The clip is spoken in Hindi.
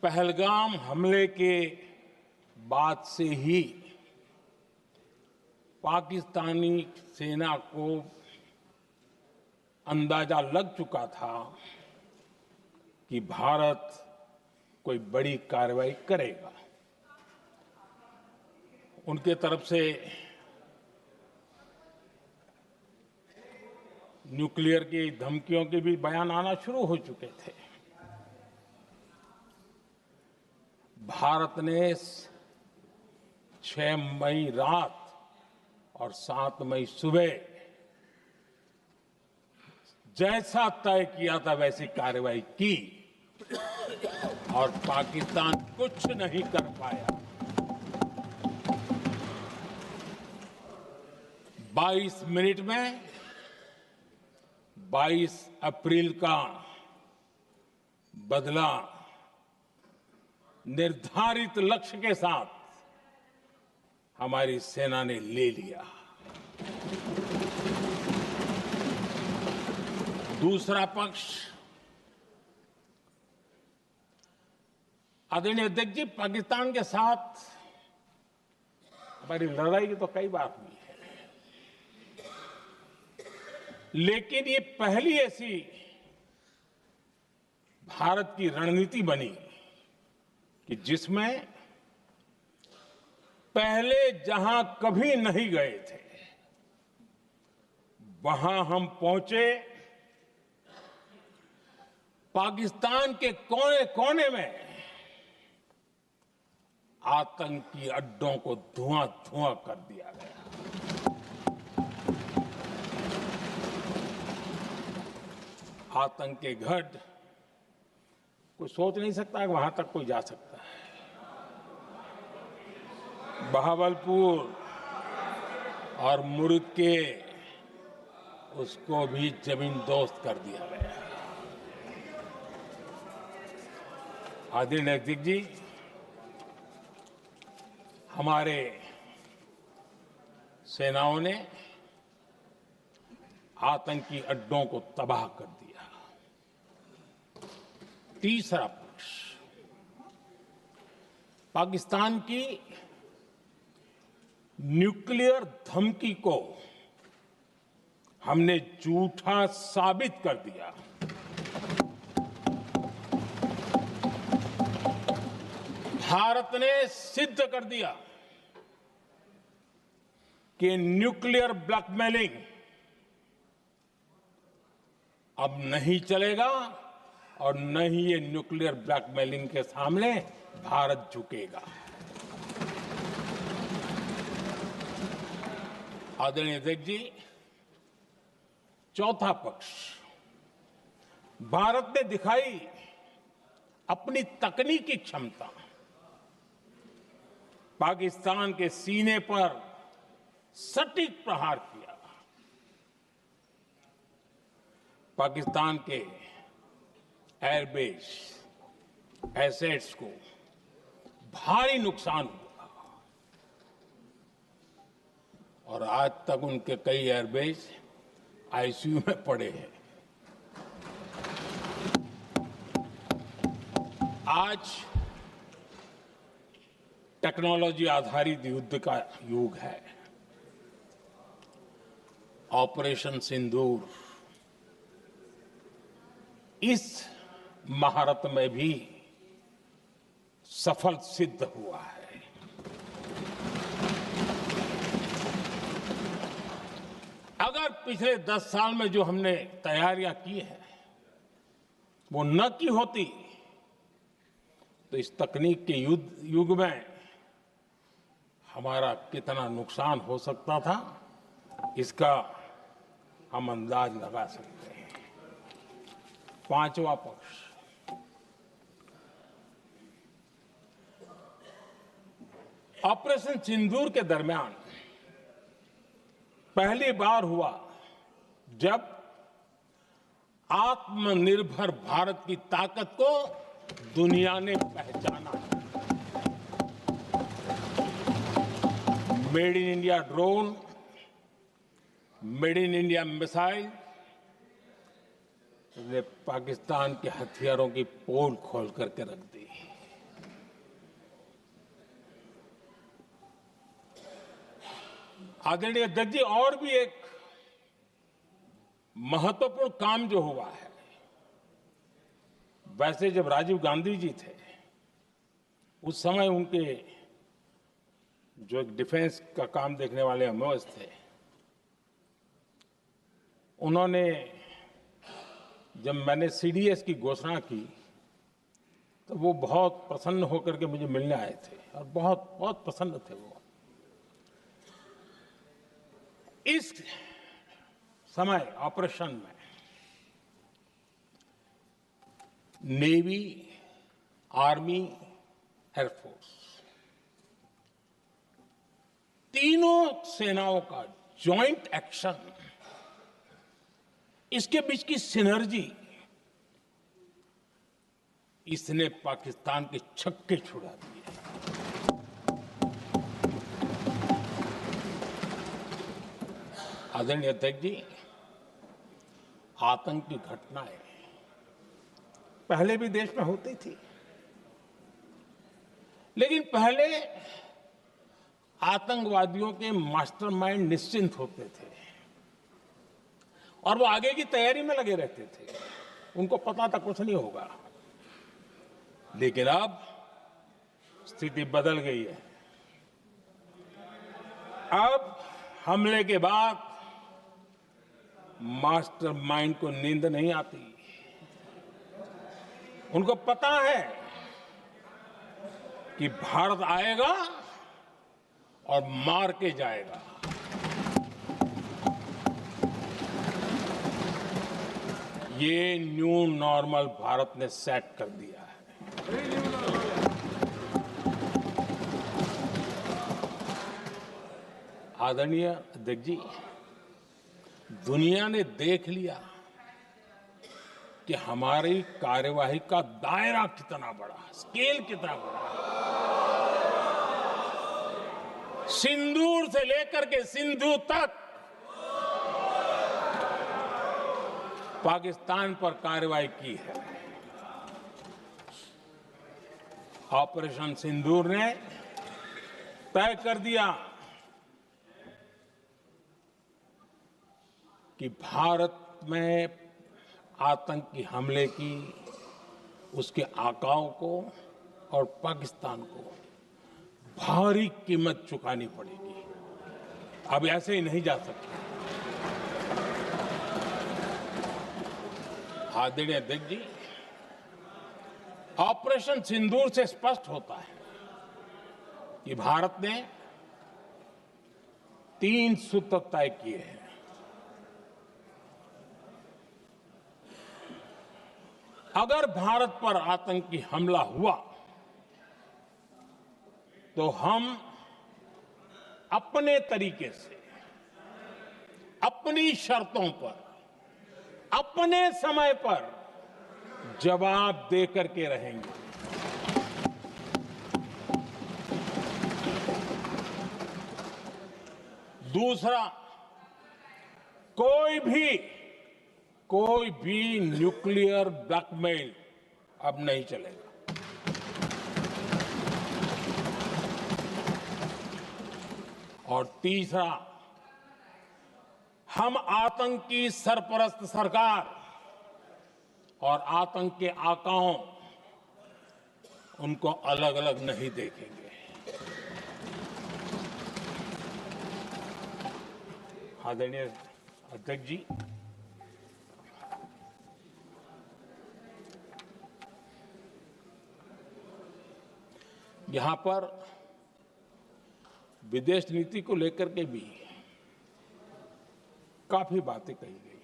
पहलगाम हमले के बाद से ही पाकिस्तानी सेना को अंदाजा लग चुका था कि भारत कोई बड़ी कार्रवाई करेगा। उनके तरफ से न्यूक्लियर की धमकियों के भी बयान आना शुरू हो चुके थे। भारत ने 6 मई रात और 7 मई सुबह जैसा तय किया था वैसी कार्रवाई की और पाकिस्तान कुछ नहीं कर पाया। 22 मिनट में 22 अप्रैल का बदला निर्धारित लक्ष्य के साथ हमारी सेना ने ले लिया। दूसरा पक्ष, आदरणीय अध्यक्ष जी, पाकिस्तान के साथ हमारी लड़ाई की तो कई बार हुई है, लेकिन ये पहली ऐसी भारत की रणनीति बनी कि जिसमें पहले जहां कभी नहीं गए थे वहां हम पहुंचे। पाकिस्तान के कोने कोने में आतंकी अड्डों को धुआं धुआं कर दिया गया। आतंक के गढ़ कोई सोच नहीं सकता कि वहां तक कोई जा सकता है। बहावलपुर और मुर्गे उसको भी जमीन दोस्त कर दिया गया। आदरणीय अध्यक्ष जी, हमारे सेनाओं ने आतंकी अड्डों को तबाह कर दिया। तीसरा पक्ष, पाकिस्तान की न्यूक्लियर धमकी को हमने झूठा साबित कर दिया। भारत ने सिद्ध कर दिया कि न्यूक्लियर ब्लैकमेलिंग अब नहीं चलेगा और न ही ये न्यूक्लियर ब्लैकमेलिंग के सामने भारत झुकेगा। आदरणीय अध्यक्ष जी, चौथा पक्ष, भारत ने दिखाई अपनी तकनीकी क्षमता। पाकिस्तान के सीने पर सटीक प्रहार किया। पाकिस्तान के एयरबेस एसेट्स को भारी नुकसान हुआ और आज तक उनके कई एयरबेस आईसीयू में पड़े हैं। आज टेक्नोलॉजी आधारित युद्ध का युग है। ऑपरेशन सिंदूर इस महारत में भी सफल सिद्ध हुआ है। अगर पिछले 10 साल में जो हमने तैयारियां की हैं वो न की होती तो इस तकनीक के युग में हमारा कितना नुकसान हो सकता था, इसका हम अंदाज लगा सकते हैं। पांचवा पक्ष, ऑपरेशन सिंदूर के दरमियान पहली बार हुआ जब आत्मनिर्भर भारत की ताकत को दुनिया ने पहचाना। Made in India drone, made in India missile ने पाकिस्तान के हथियारों की पोल खोल करके रख दी। आदरणीय अध्यक्ष जी, और भी एक महत्वपूर्ण काम जो हुआ है, वैसे जब राजीव गांधी जी थे उस समय उनके जो एक डिफेंस का काम देखने वाले एमओएस थे, उन्होंने जब मैंने सीडीएस की घोषणा की तो वो बहुत प्रसन्न होकर के मुझे मिलने आए थे और बहुत बहुत प्रसन्न थे वो। इस समय ऑपरेशन में नेवी, आर्मी, एयरफोर्स, तीनों सेनाओं का जॉइंट एक्शन, इसके बीच की सिनर्जी, इसने पाकिस्तान के छक्के छुड़ा दिए। आदरणीय अध्यक्ष जी, आतंक की घटनाएं पहले भी देश में होती थी, लेकिन पहले आतंकवादियों के मास्टरमाइंड निश्चिंत होते थे और वो आगे की तैयारी में लगे रहते थे, उनको पता था कुछ नहीं होगा। लेकिन अब स्थिति बदल गई है। अब हमले के बाद मास्टरमाइंड को नींद नहीं आती। उनको पता है कि भारत आएगा और मार के जाएगा। ये न्यू नॉर्मल भारत ने सेट कर दिया है। आदरणीय अध्यक्ष जी, दुनिया ने देख लिया कि हमारी कार्यवाही का दायरा कितना बड़ा, स्केल कितना बड़ा। सिंदूर से लेकर के सिंधु तक पाकिस्तान पर कार्रवाई की है। ऑपरेशन सिंदूर ने तय कर दिया कि भारत में आतंकी हमले की, उसके आकाओं को और पाकिस्तान को भारी कीमत चुकानी पड़ेगी। अब ऐसे ही नहीं जा सकते। आदरणीय अध्यक्ष जी, ऑपरेशन सिंदूर से स्पष्ट होता है कि भारत ने 3 सूत्र तय किए हैं। अगर भारत पर आतंकी हमला हुआ तो हम अपने तरीके से, अपनी शर्तों पर, अपने समय पर जवाब दे करके रहेंगे। दूसरा, कोई भी न्यूक्लियर ब्लैकमेल अब नहीं चलेगा। और तीसरा, हम आतंक की सरपरस्त सरकार और आतंक के आकाओं, उनको अलग अलग नहीं देखेंगे। आदरणीय अध्यक्ष जी, यहां पर विदेश नीति को लेकर के भी काफी बातें कही गई।